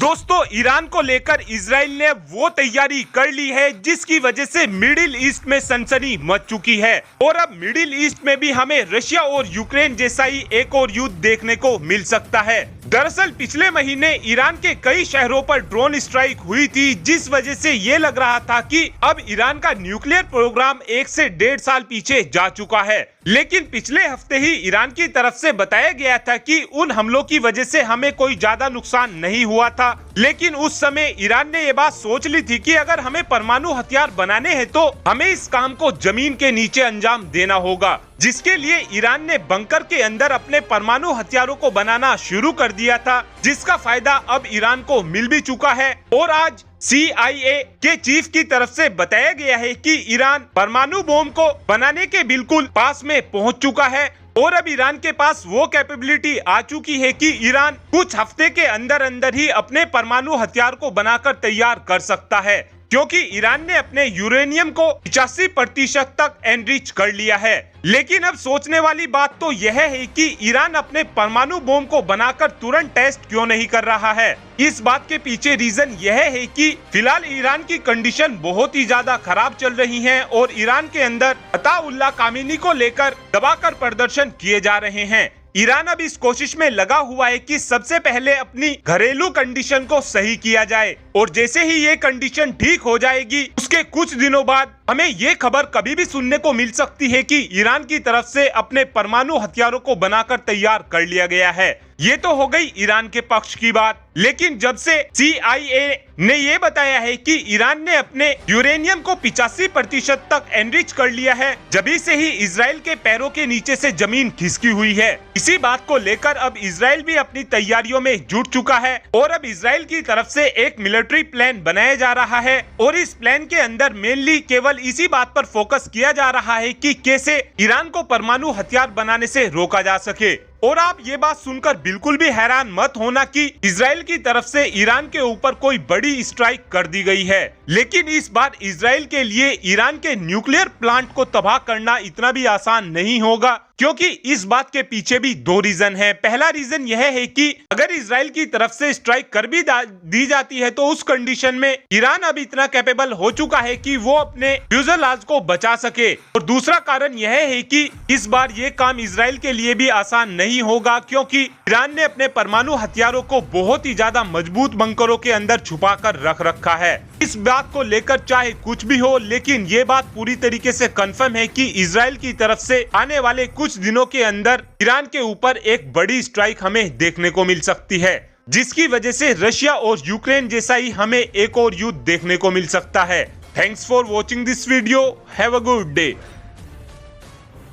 दोस्तों, ईरान को लेकर इजराइल ने वो तैयारी कर ली है जिसकी वजह से मिडिल ईस्ट में सनसनी मच चुकी है और अब मिडिल ईस्ट में भी हमें रशिया और यूक्रेन जैसा ही एक और युद्ध देखने को मिल सकता है। दरअसल पिछले महीने ईरान के कई शहरों पर ड्रोन स्ट्राइक हुई थी, जिस वजह से ये लग रहा था कि अब ईरान का न्यूक्लियर प्रोग्राम 1 से 1.5 साल पीछे जा चुका है। लेकिन पिछले हफ्ते ही ईरान की तरफ से बताया गया था कि उन हमलों की वजह से हमें कोई ज्यादा नुकसान नहीं हुआ था। लेकिन उस समय ईरान ने ये बात सोच ली थी कि अगर हमें परमाणु हथियार बनाने हैं तो हमें इस काम को जमीन के नीचे अंजाम देना होगा, जिसके लिए ईरान ने बंकर के अंदर अपने परमाणु हथियारों को बनाना शुरू कर दिया था, जिसका फायदा अब ईरान को मिल भी चुका है। और आज CIA के चीफ की तरफ से बताया गया है कि ईरान परमाणु बम को बनाने के बिल्कुल पास में पहुंच चुका है और अब ईरान के पास वो कैपेबिलिटी आ चुकी है कि ईरान कुछ हफ्ते के अंदर अंदर ही अपने परमाणु हथियार को बनाकर तैयार कर सकता है, क्योंकि ईरान ने अपने यूरेनियम को 85% तक एनरिच कर लिया है। लेकिन अब सोचने वाली बात तो यह है कि ईरान अपने परमाणु बम को बनाकर तुरंत टेस्ट क्यों नहीं कर रहा है। इस बात के पीछे रीजन यह है कि फिलहाल ईरान की कंडीशन बहुत ही ज्यादा खराब चल रही है और ईरान के अंदर अताउल्लाह खामेनी को लेकर दबाकर प्रदर्शन किए जा रहे हैं। ईरान अब इस कोशिश में लगा हुआ है कि सबसे पहले अपनी घरेलू कंडीशन को सही किया जाए और जैसे ही ये कंडीशन ठीक हो जाएगी उसके कुछ दिनों बाद हमें ये खबर कभी भी सुनने को मिल सकती है कि ईरान की तरफ से अपने परमाणु हथियारों को बनाकर तैयार कर लिया गया है। ये तो हो गई ईरान के पक्ष की बात। लेकिन जब से CIA ने ये बताया है कि ईरान ने अपने यूरेनियम को 85% तक एनरिच कर लिया है, जभी से ही इजराइल के पैरों के नीचे से जमीन खिसकी हुई है। इसी बात को लेकर अब इजराइल भी अपनी तैयारियों में जुट चुका है और अब इजराइल की तरफ से एक मिलिट्री प्लान बनाया जा रहा है और इस प्लान के अंदर मेनली केवल इसी बात पर फोकस किया जा रहा है कि कैसे ईरान को परमाणु हथियार बनाने से रोका जा सके। और आप ये बात सुनकर बिल्कुल भी हैरान मत होना कि इजराइल की तरफ से ईरान के ऊपर कोई बड़ी स्ट्राइक कर दी गई है, लेकिन इस बार इजराइल के लिए ईरान के न्यूक्लियर प्लांट को तबाह करना इतना भी आसान नहीं होगा, क्योंकि इस बात के पीछे भी 2 रीजन है। पहला रीजन यह है कि अगर इजराइल की तरफ से स्ट्राइक कर भी दी जाती है तो उस कंडीशन में ईरान अब इतना कैपेबल हो चुका है कि वो अपने फ्यूजलाज को बचा सके। और दूसरा कारण यह है कि इस बार ये काम इजराइल के लिए भी आसान नहीं होगा, क्योंकि ईरान ने अपने परमाणु हथियारों को बहुत ही ज्यादा मजबूत बंकरों के अंदर छुपा कर रख रखा है। इस बात को लेकर चाहे कुछ भी हो, लेकिन ये बात पूरी तरीके से कंफर्म है कि इजराइल की तरफ से आने वाले कुछ दिनों के अंदर ईरान के ऊपर एक बड़ी स्ट्राइक हमें देखने को मिल सकती है, जिसकी वजह से रशिया और यूक्रेन जैसा ही हमें एक और युद्ध देखने को मिल सकता है। Thanks for watching this video. Have a good day.